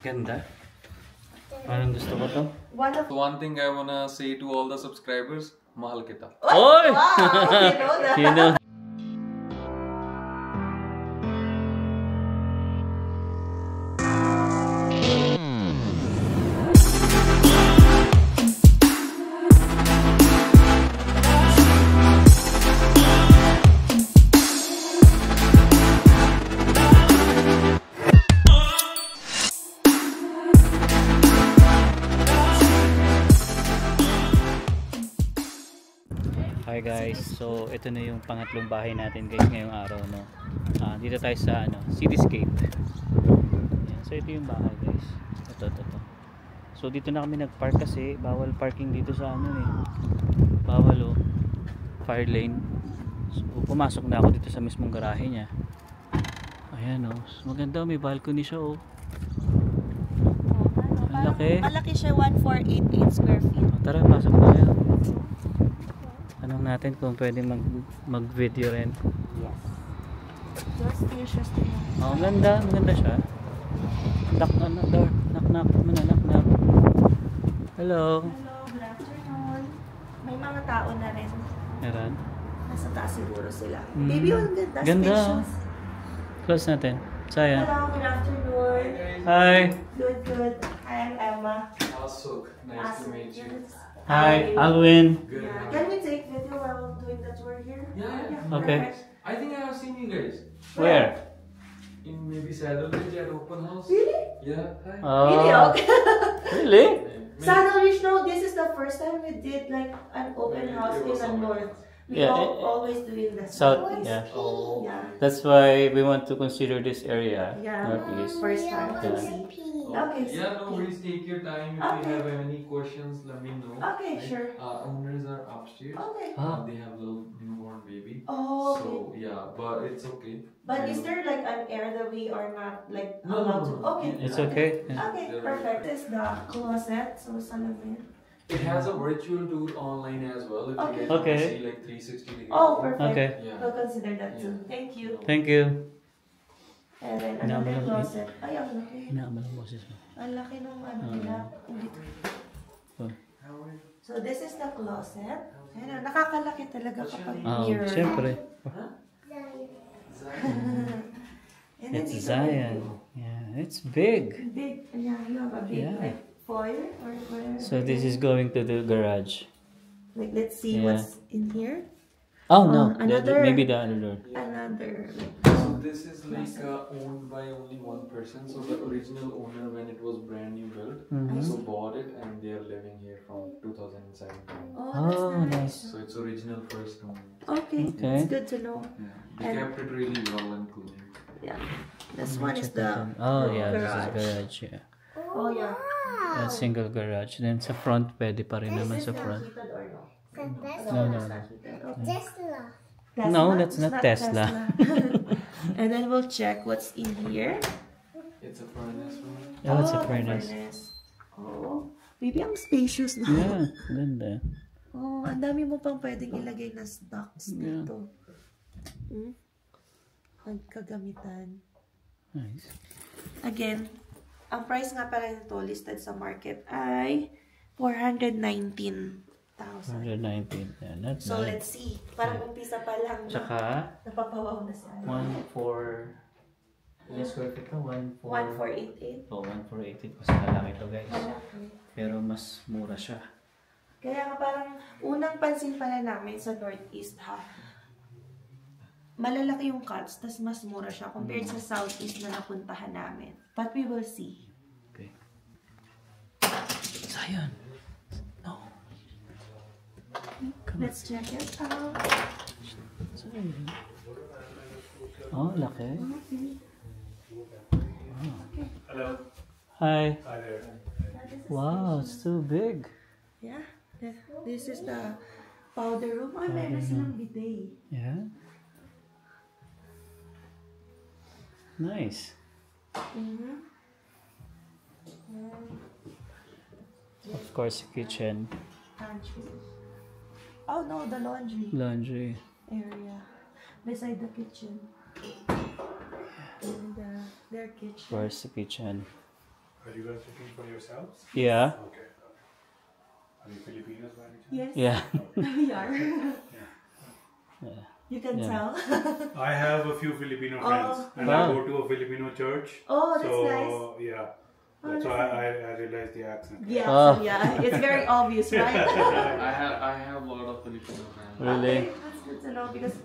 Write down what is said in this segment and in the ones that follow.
Ganda. Parang gusto ko to. One thing I wanna say to all the subscribers, mahal kita. Oy! Wow, You know. Hi guys, so ito na yung pangatlong bahay natin guys ngayong araw, no. Dito tayo sa Cityscape. Ayan, so ito yung bahay guys. Ito. So dito na kami nagpark kasi bawal parking dito sa bawal fire lane. So pumasok na ako dito sa mismong garahe niya. Ayan so, maganda, may balcony siya Ang laki. Malaki siya, 1488 square feet. Tara, pasok tayo. Tanong natin kung pwede mag-video rin. Yes. Just spacious din. Maganda siya. Knock. Hello. Hello, good afternoon. May mga tao na rin. Meron? Nasa taas siguro sila. Baby, ang ganda. Ganda. Spacious. Close natin. Saya. Hello, good afternoon. Hi. Good. Hi, I'm Emma. Asuk, nice to meet you. Hi, Alwin. Good. Yeah. Can we take video while doing the tour here? Yeah. Okay. Perfect. I think I have seen you guys Where? in maybe Saddlebridge at open house. Really? Yeah. Hi. Really? Okay. Really? Saddlebridge, no, this is the first time we did like an open house in the north. We Yeah, always doing the South, southeast. yeah. Oh. Yeah. That's why we want to consider this area. Yeah. Northeast. First time to Yeah. see. Okay. so- Yeah, no worries. Take your time. If Okay. you have any questions, let me know. Okay, sure. Owners are upstairs. Okay. They have little newborn baby. Oh, okay. So yeah, but it's okay. But is there like an area that we are not like No. allowed to? Okay. It's okay. Yeah. Okay, perfect. This is the closet. So salamin. It has a virtual tour online as well. If Okay. you guys want Okay. to see like 360 degrees. Oh, perfect. Okay. Yeah. We'll consider that too. Thank you. Thank you. And then Inaabot another lang- closet. Ay, ang laki. Inaamal ang boses mo. Ang laki nung nila. Dito. Oh. So this is the closet. Ayun, nakakalaki talaga kapag mirror. Siyempre. And then It's dito Zion. Yeah, it's big. Big, yeah, you have a big Yeah. like foyer or whatever. So this is going to the garage. Like, let's see Yeah. what's in here. Oh no, Another- maybe the other door. Another like. So this is like owned by only one person. So the original owner, when it was brand new built, so bought it and they are living here from 2017. Oh, Oh, that's nice. nice. So it's original first owner. Okay, Okay. it's good to know. Yeah. They kept it really well and clean. Yeah. This one is the. Oh yeah, this is garage. garage. Yeah, Oh yeah. a single garage. Then sa front, pwede pa rin naman Is sa this front. heated or no? No. It's not heated. Okay. Tesla. No, that's It's not Tesla. And then we'll check what's in here. It's a furnace room. Oh, it's a the furnace. Oh, baby, ang spacious na. Yeah, ganda. Oh, ang dami mo pang pwedeng ilagay na stocks Yeah. dito. Ang kagamitan. Nice. Again, ang price nga pala nito listed sa market ay 419,000. 119. Yeah, not So, bad. let's see. Parang umpisa pa lang. Tsaka, Napapawaw na siya. 1,400. Ilang square feet to? 1488. Oh, 1,480. Mas malaki to guys. Okay. Pero mas mura siya. Kaya nga parang unang pansin pala namin sa Northeast ha. Malalaki yung cuts, tas mas mura siya compared sa Southeast na napuntahan namin. But we will see. Okay. Zion. No. Let's check it out. Zion. Oh, laki. Okay. Hello. Hi. Hi there. Wow, it's too big. Yeah. This is the powder room. Ay, meron silang bidet. Yeah. Nice. Of course, kitchen, Pantry. Oh no, the laundry laundry. area. Beside the kitchen. And their Of kitchen. course, the kitchen. Are you guys looking for yourselves? Yeah. Okay. Are you Filipinos by any chance? Yes. Yeah. We are. You can Yeah. tell. I have a few Filipino friends, and Wow. I go to a Filipino church. Oh, that's so, nice. yeah. Oh, That's that's why I realized the accent. Yeah, Oh. so yeah, it's very obvious, right? I have a lot of Filipino friends. Really? Okay, that's good to know because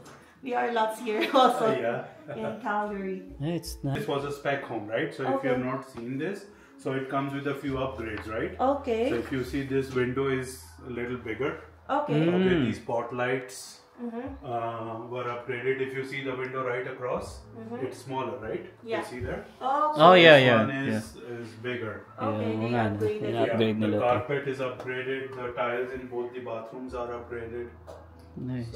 we are lots here also Yeah. in Calgary. Yeah, it's nice. This was a spec home, right? So if you have Okay. not seen this, so it comes with a few upgrades, right? Okay. So if you see this window is a little bigger. Okay. Okay, these spotlights Mm-hmm. were upgraded. If you see the window right across, it's smaller, right? Yeah. You see that? Oh, Okay. yeah, This yeah. one Yeah. is bigger. Okay, Yeah, they mga ano, upgraded yeah. it. Upgrade the nila to. carpet is upgraded. The tiles in both the bathrooms are upgraded. Nice.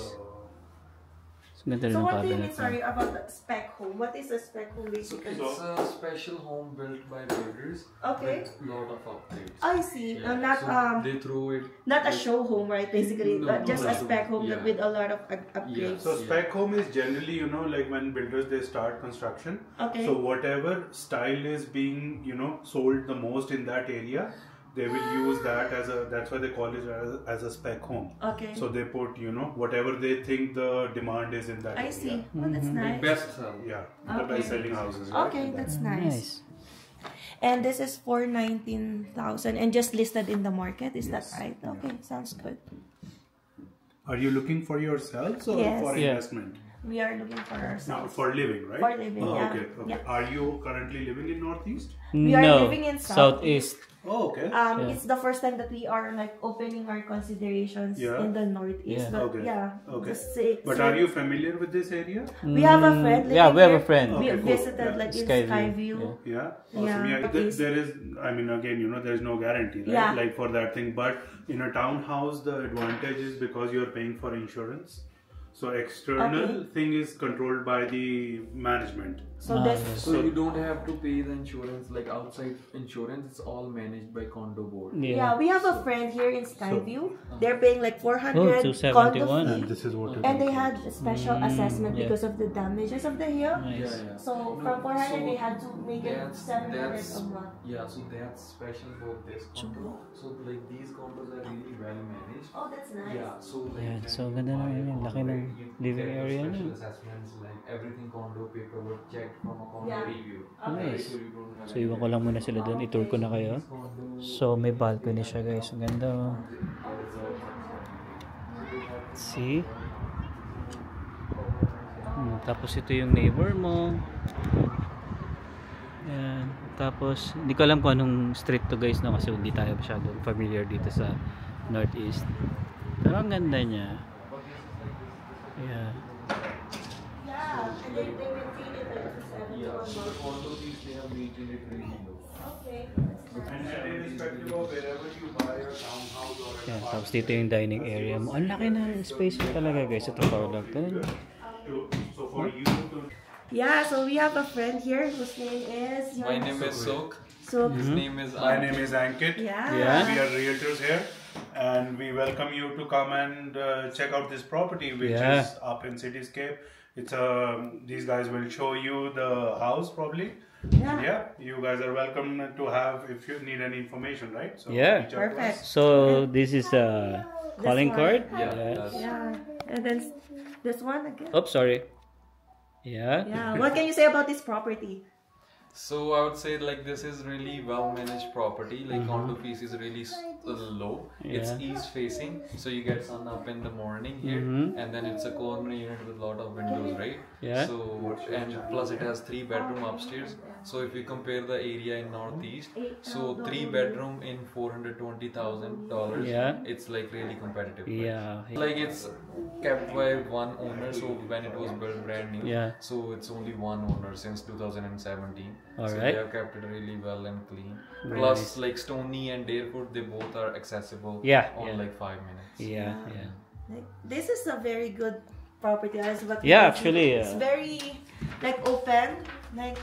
So Ganda rin So ng what do you cabinet mean, mo. sorry, about the spec home? What is a spec home basically? It's a special home built by builders Okay. with lot of upgrades. I see. Yeah, Not so they throw it. not a show home, right? Basically, No, but no, just a no. spec home Yeah. with a lot of upgrades. So spec home is generally, like when builders they start construction. Okay. So whatever style is being, sold the most in that area, they will use that that's why they call it as a spec home. Okay. So they put, whatever they think the demand is in that I area. see. Oh, that's nice. Best sell. Yeah, Okay. the best selling houses. Right? Okay, that's Nice. nice. And this is for 19,000 and just listed in the market. Is that right? Okay, sounds good. Are you looking for yourselves or Yes. for Yeah. investment? We are looking for No, ourselves. for living, right? For living, Oh, yeah. okay. Yeah. Are you currently living in Northeast? We are No. living in Southeast. Oh, okay. Yeah. It's the first time that we are like opening our considerations Yeah. in the Northeast. Yeah. But Okay. yeah, Okay. just say, But are you familiar with this area? We have a friend. Yeah, living we have a here. friend. We Okay, cool. visited Yeah. like in Skyview. Skyview. Yeah. Yeah. Awesome. Yeah. Yeah. There is, again, there's no guarantee, right? Yeah. Like for that thing. But in a townhouse, the advantage is because you're paying for insurance. So external Okay. thing is controlled by the management. So this. yes. So you don't have to pay the insurance like outside insurance. It's all managed by condo board. Yeah, we have a friend here in Skyview. They're paying like 400 Oh, condo 271. fee. This is what. And they had a special assessment yeah. because of the damages of the hair. Nice. Yeah. So from 400 they had to make it that's- 700 that's- a month. Yeah, so that's special for this condo. So like these condos are really well managed. Oh, that's nice. Yeah, so like Yeah, when so you ganda na buy yun, a laki condo, ng you living get the area special niya. assessments like everything condo paperwork checked from a condo Yeah. review. Okay. Nice. So you don't have So iwan ko lang muna sila doon. I-tour ko na kayo. So may balcony siya guys. Ang ganda oh. See? Tapos ito yung neighbor mo. Yan. Tapos hindi ko alam kung anong street to guys no, kasi hindi tayo masyadong familiar dito sa Northeast. Pero ang ganda niya. Yeah. Yeah, and they maintain it like 7 Yeah, to so 1 the month. condo fees they have maintained it really low. Okay. And irrespective of wherever you buy a townhouse or an Yan. Tapos dito yung dining area mo. Ang laki ng space mo talaga guys. Ito parang So for you to Yeah, so we have a friend here whose name is. My name is Sok. So. His name is My name is Ankit. Yeah. Yeah. We are realtors here, and we welcome you to come and check out this property, which Yeah. is up in Cityscape. It's these guys will show you the house probably. Yeah. Yeah, you guys are welcome to have if you need any information, right? So Yeah. reach out to Perfect. us. So this is a calling one. card. Yeah, that's- Yeah, and then this one again. Oops, sorry. Yeah. Yeah, what can you say about this property? So I would say like this is really well managed property. Like condo fees is really low. It's Yeah. east facing, so you get sun up in the morning here, and then it's a corner unit with a lot of windows, right? Yeah. So and plus it has 3 bedroom upstairs. So if you compare the area in Northeast, so 3 bedroom in $420,000. Yeah. It's like really competitive. price. Yeah. Like it's kept by one owner, so when it was built brand new, Yeah. so it's only one owner since 2017. So Alright. they have kept it really well and clean. Plus, like Stony and Dareford, they both are accessible. Yeah, on yeah. like 5 minutes. Yeah. Yeah. Like, this is a very good property. As what Yeah, you can see. actually, it's very like open, like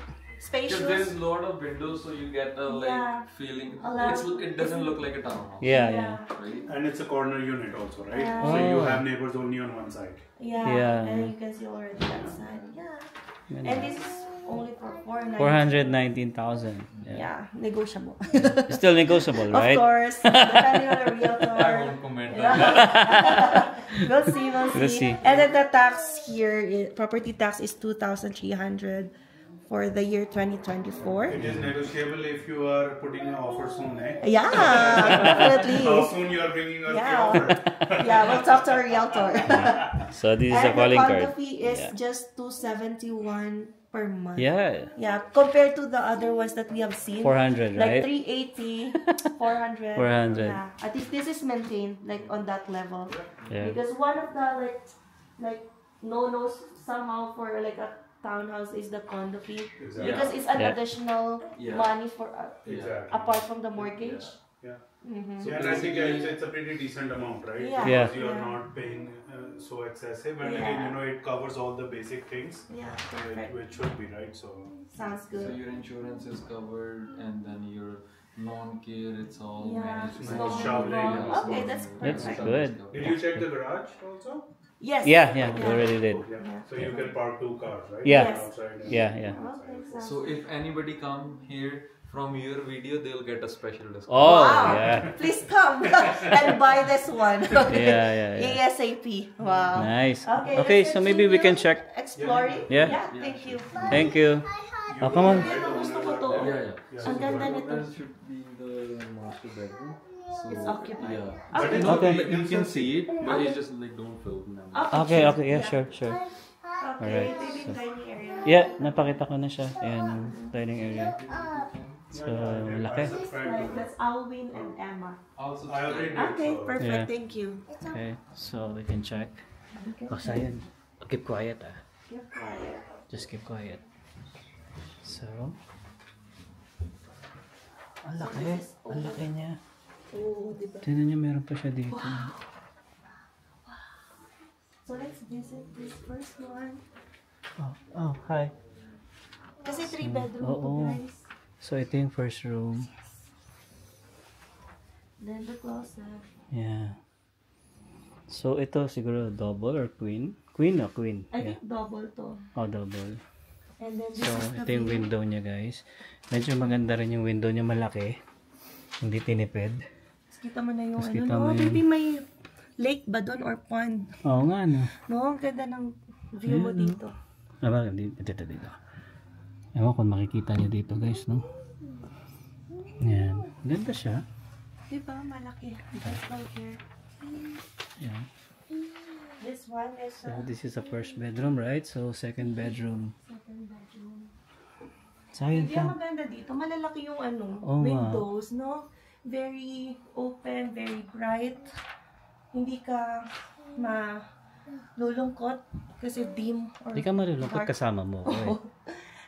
Because there's spacious. a lot of windows, so you get a like Yeah. feeling. A lot. It doesn't look like a townhouse. Yeah. Yeah. Right? And it's a corner unit also, right? Yeah. So you Oh. have neighbors only on one side. Yeah, Yeah. and you can see already that side. Yeah, and this is only for 419. 419,000. Yeah, negotiable. Still negotiable, right? Of course, depending on the realtor. I won't comment on that. We'll see, we'll We'll see. see. And then the tax here, property tax is 2,300 for the year 2024. It is negotiable if you are putting an offer soon, eh? Yeah, definitely. How soon you are bringing us the Yeah. offer? Yeah, we'll talk to our realtor. So this is a And the calling condo card. fee is just 271 per month. Yeah, Yeah, compared to the other ones that we have seen. 400, Like right? 380, 400. 400. Yeah. At least this is maintained like on that level. Yeah. Because one of the like no-nos somehow for like a townhouse is the condo fee. Exactly. Because it's an Yeah. additional Yeah. money for Exactly. apart from the mortgage. Yeah. Mm-hmm. Yeah, and I think it's a pretty decent amount, right? Yeah. Yeah. Because you are Yeah. not paying so excessive, and Yeah. again, you know, it covers all the basic things, Yeah, perfect. which should be right. So Sounds So good. your insurance is covered, and then your lawn care, it's all Yeah, managed. it's by- not shoveling. Yeah, Okay, that's That's perfect. good. did you check the garage also? Yes. Yeah, we already did. Yeah. Yeah. So you can park 2 cars, right? Yeah. Yes. Outside and Yeah. Okay, sounds So if anybody come here from your video, they'll get a special discount. Oh, wow. yeah. Please come and buy this one. Okay. Yeah. ASAP. Wow. Nice. Okay, Okay, let's so maybe we can continue check. exploring. Yeah. Thank you. Thank you. Oh, come on. Pero gusto ko to. Yeah. Ang ganda nito. That should be the master bedroom. So, It's occupied. Yeah. Okay. No, Okay. like, you can see it, but it's just like don't film them. Okay, yeah, sure. Okay, Alright, baby so- dining area. Yeah, napakita ko na siya. Ayan, yung dining area. So, laki. Right, that's Alwin and Emma. Also, I already did. Okay, so- perfect. Yeah. Thank you. Okay, so we can check. Oh, Sayan. Keep quiet, ah. You're quiet. Just keep quiet. So, ang laki. Ang laki niya. Oh, diba? Tignan niyo, meron pa siya dito. So let's visit this first one. Oh, hi. Kasi 3 bedroom Oo. to, guys. So, ito yung first room. Then the closet. Yeah. So, ito siguro double or queen? Queen o queen? I Yeah. think double to. Oh, double. And then this So, is the ito yung view. window niya, guys. Medyo maganda rin yung window niya, malaki. Hindi tinipid. Tapos kita mo na yung Tapos ano, kita no? mo yung- Maybe may lake ba doon or pond? Oo nga, no? No, ang ganda ng view mo Ayan, no? dito. Ah, bakit? Dito. Ewan kung makikita niyo dito, guys, no? Yan. Ganda siya. Diba? Malaki. Just right here. Yan. This one is So, this is the first bedroom, right? So, second bedroom. second bedroom. Sayang Hindi ang pa. maganda dito. Malalaki yung ano, Oo nga. windows, no? Very open, very bright. Hindi ka malulungkot kasi dim or Hindi ka malulungkot dark. kasama mo. Okay.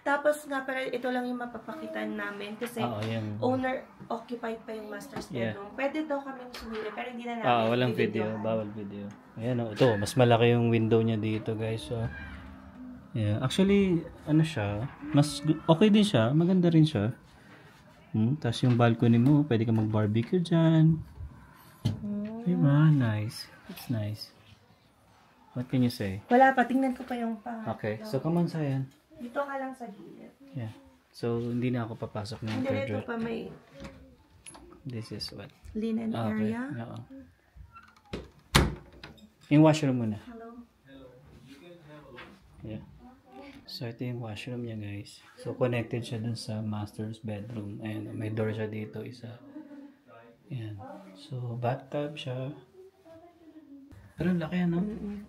Tapos nga pala, ito lang yung mapapakita namin kasi Oo, yan. owner occupied pa yung master's Yeah. bedroom. Pwede daw kami sumili pero hindi na namin. Walang video. i-videohan. Bawal video. Ayan, oh, ito. Mas malaki yung window niya dito, guys. So, yeah. Actually, ano siya, okay din siya. Maganda rin siya. Tapos yung balcony mo, pwede ka mag-barbecue dyan. Diba? Nice. It's nice. What can you say? Wala pa, tingnan ko pa yung pa. Okay. So, come on, Sayan. Dito ka lang sa gilid. Yeah. So, hindi na ako papasok ng Hindi, third ito row. pa may This is what? linen Okay. area. Oo. Yung washroom muna. Hello. Yeah. So, ito yung washroom niya, guys. So, connected siya dun sa master's bedroom. Ayan, may door siya dito, isa. Ayan. So, bathtub siya. Pero ang laki, ano?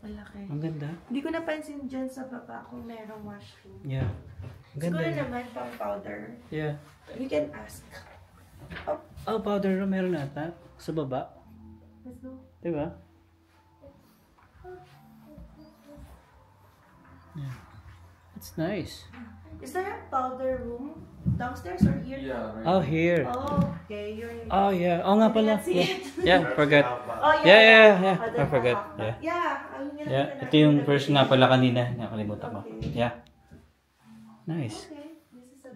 Malaki. Ang ganda. Hindi ko napansin dyan sa baba kung merong washroom. Yeah. Ang ganda. Siguro niya. naman pang powder. Yeah. We can ask. Oh, powder room meron ata. Sa baba. Let's go. Diba? Yeah. It's nice. Is there a powder room downstairs or here? Yeah, right. Oh, here. Oh, okay. You're in. Oh, yeah. Oh, nga pala. I didn't see Yeah. it. Yeah, forgot. Oh, Yeah. Oh, I forgot. Yeah. Yeah. Ayun nga Yeah, natin ito yung natin. first nga pala kanina. Nakalimutan ko. Okay. Yeah. Nice. Okay. This is a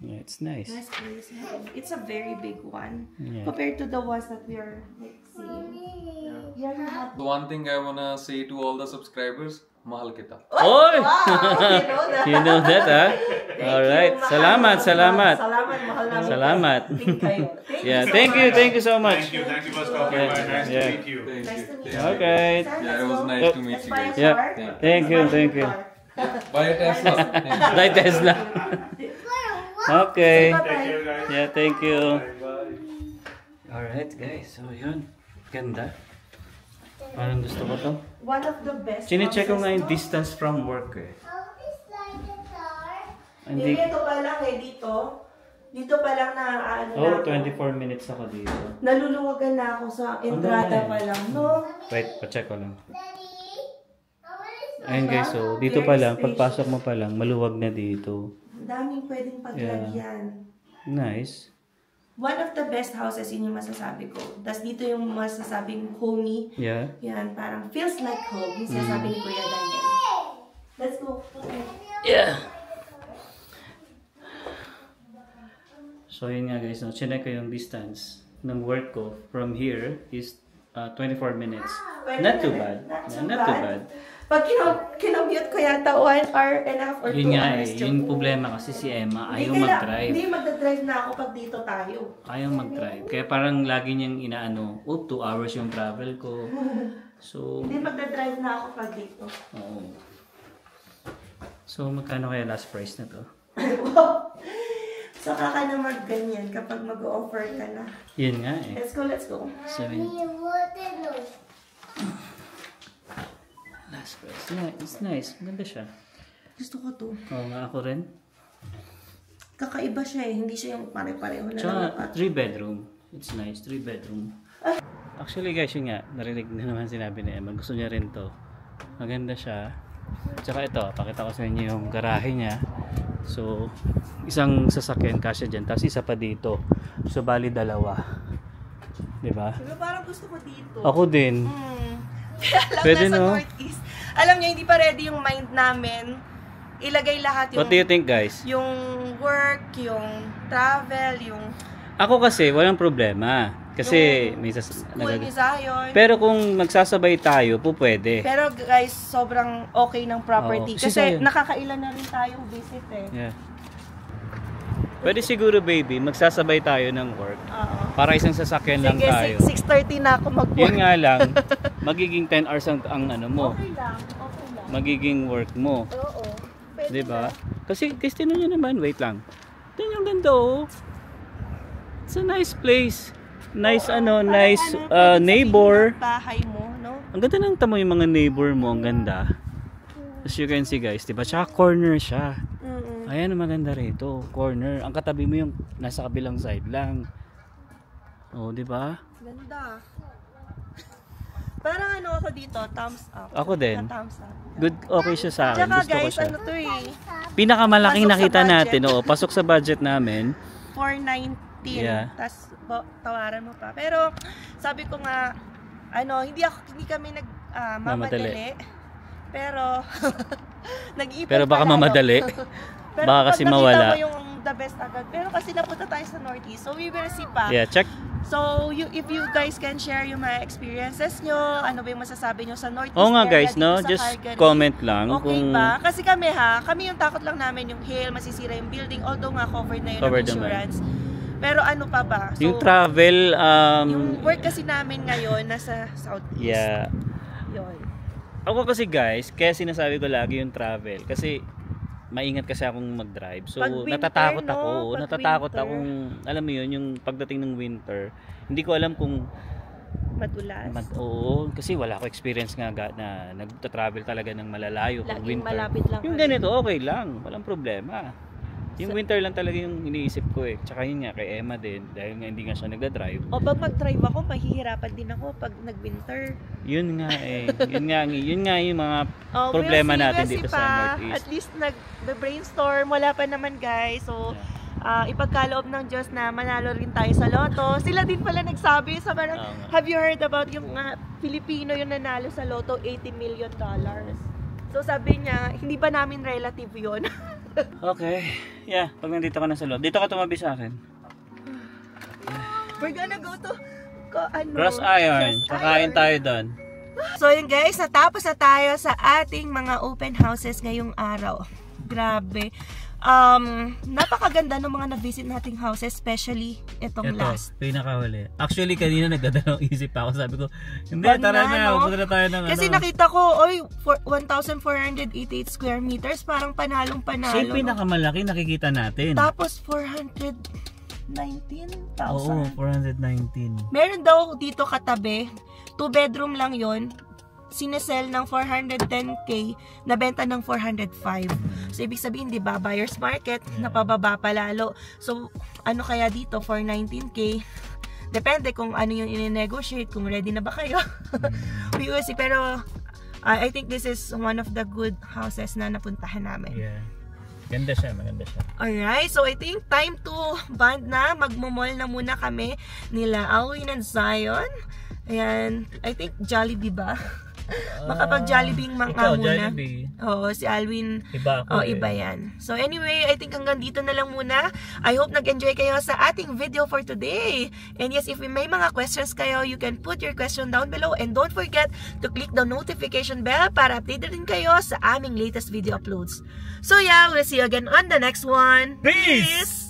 Yeah, it's nice. nice place. It's a very big one Yeah. compared to the ones that we are like seeing. Yeah, you have The one thing I wanna say to all the subscribers, Mahalkita. Oy! Wow, You know that, ha? Alright. Salamat. Salamat, mahal namin. Salamat. Kayo. Yeah, thank you so much. Thank you for stopping by. Nice Yeah. to meet you. Nice to meet you. Okay. Yeah, it was nice to meet you guys. Yeah. Thank you. Buy a Tesla. Bye, Tesla. Okay. Take care, guys. Yeah, thank you. Bye. Alright, guys. So, yun. Ganda. Parang gusto ko to. One of the best. Chine-check ko nga yung houses, distance from work eh. no? Hindi, ito pa lang dito. Dito pa lang na ano Oh, na ako. 24 minutes ako dito. Naluluwagan na ako sa entrada pa lang, no? Wait, pa-check ko lang. Ayun guys, so dito pa lang, pagpasok mo pa lang, maluwag na dito. Ang daming pwedeng paglagyan. Nice. One of the best houses, yun yung masasabi ko. Tapos dito yung masasabing homey. Yeah. Yan, parang feels like home. Yung sinasabi ni Kuya Daniel. Let's go. Yeah. So yun nga guys, no, chinek ko yung distance ng work ko from here is 24 minutes. Not too bad. Not too bad. Pag kinamute ko yata 1 hour and a half or 2 Yun nga hours. eh, yung problema kasi si Emma ayaw Hindi mag-drive. Hindi magdadrive na ako pag dito tayo. Ayaw mag-drive. Kaya parang lagi niyang inaano, 2 hours yung travel ko. So, Hindi magdadrive na ako pag dito. oo. So, magkano kaya last price na to? Saka ka na mag-ganyan kapag mag-offer ka na. Yun nga eh. Let's go. 70. Last price. Yeah, it's nice. Maganda siya. Gusto ko to. Oo nga, ako rin. Kakaiba siya eh. Hindi siya yung pare-pareho na lang. Tsaka, 3 bedroom. It's nice, 3 bedroom. Actually guys, yun nga, narinig na naman sinabi ni Emma. Gusto niya rin to. Maganda siya. Tsaka ito, pakita ko sa inyo yung garahe niya. So, isang sasakyan kasya dyan. Tapos isa pa dito. So, bali 2. Diba? Pero parang gusto ko dito. Ako din. Alam Pwede, na sa no? Northeast. Alam niyo, hindi pa ready yung mind namin. Ilagay lahat yung... What do you think guys? Yung work, yung travel, yung Ako kasi, walang problema. Kasi may school ni Zion. Pero kung magsasabay tayo, po pwede. Pero guys, sobrang okay ng property. Oo, kasi Kasi Zion. nakakailan na rin tayong visit eh. Yeah. Pwede siguro baby, magsasabay tayo ng work. Oo. Para isang sasakyan lang Sige, tayo. 6:30 na ako mag-work. Yun nga lang, magiging 10 hours ang ano mo. Okay lang. Magiging work mo. Oo. Pwede 'Di ba? na. Kasi tingnan niyo naman, wait lang. Tingnan yung ganda oh. It's a nice place. Nice nice Pwede neighbor. sabihin na bahay mo, no? Ang ganda ng tamo yung mga neighbor mo, ang ganda. As you can see guys, 'di ba? Tsaka corner siya. Ayan ang maganda rito, corner. Ang katabi mo yung nasa kabilang side lang. Oh, 'di ba? Ganda. Parang ano ako dito, thumbs up. Ako din. Thumbs up. Good, okay siya sa akin. Tsaka Gusto ko guys, siya. ano to eh. Pinakamalaking Pasok sa nakita budget. natin, oo, pasok sa budget namin. 419. Yeah. Tapos tawaran mo pa. Pero sabi ko nga, hindi kami mamadali. Pero nag-iipon Pero baka pa lalo. mamadali. Pero Baka pag kasi nakita mawala. mo yung the best agad. Pero kasi napunta tayo sa Northeast. So we will see pa. Yeah, check. So, if you guys can share yung mga experiences nyo, ano ba yung masasabi nyo sa Northeast Oo nga area guys, dito no? sa Just Calgary. comment lang Okay kung ba? Kasi kami yung takot lang namin yung hail, masisira yung building, although nga covered na yun Covered ng naman. insurance. Pero ano pa ba? So, yung travel, yung work kasi namin ngayon, nasa Southeast. yeah. Yun. Ako kasi guys, kaya sinasabi ko lagi yung travel. Kasi maingat kasi akong mag-drive. So, Pag winter, natatakot no? ako. Pag Natatakot winter. akong, alam mo yun, yung pagdating ng winter. Hindi ko alam kung Madulas. oo, kasi wala ako experience nga na nagta-travel talaga ng malalayo pag Laging winter. malapit lang Yung kayo. ganito, okay lang. Walang problema. Yung winter lang talaga yung iniisip ko eh. Tsaka yun nga, kay Emma din, dahil nga hindi nga siya nagda-drive. O pag mag-drive ako, mahihirapan din ako pag nag-winter. Yun nga eh. Yun nga yung mga problema natin dito sa Northeast. At least nag-brainstorm. Wala pa naman guys. So, ipagkaloob ng Diyos na manalo rin tayo sa loto. Sila din pala nagsabi sa parang, Oo nga. have you heard about yung Filipino yung nanalo sa loto, $80 million. So sabi niya, hindi ba namin relative yun? Okay. Yeah, pag nandito ka na sa loob. Dito ka tumabi sa akin. We're gonna go to Cross Iron. Kakain tayo doon. So yun guys, natapos na tayo sa ating mga open houses ngayong araw. Grabe. Napakaganda ng mga na-visit nating houses, especially itong last. Pinakahuli. Actually, kanina nagdadalawang isip pa ako. Sabi ko, hindi, tara na, no? pupunta na tayo ng Kasi nakita ko, 1,488 square meters, parang panalong-panalo. So, yung pinakamalaki nakikita natin. Tapos, 419,000. Oo, 419. Meron daw dito katabi, 2 bedroom lang yon, sinesell ng 410k, nabenta ng 405. So, ibig sabihin, di ba, buyer's market, napababa palalo. So, ano kaya dito, 419k? Depende kung ano yung i-negotiate, kung ready na ba kayo. We will see. Pero, I think this is one of the good houses na napuntahan namin. Yeah. Ganda siya, maganda siya. Alright, so I think time to band na. Magmumol na muna kami nila Alwin and Zion. Ayan, I think Jollibee ba? Makapag-Jollibee mga muna. Jollibee. Oo, si Alwin. Iba ako iba yan. So anyway, I think hanggang dito na lang muna. I hope nag-enjoy kayo sa ating video for today. And yes, if may mga questions kayo, you can put your question down below. And don't forget to click the notification bell para updated din kayo sa aming latest video uploads. So yeah, we'll see you again on the next one. Peace!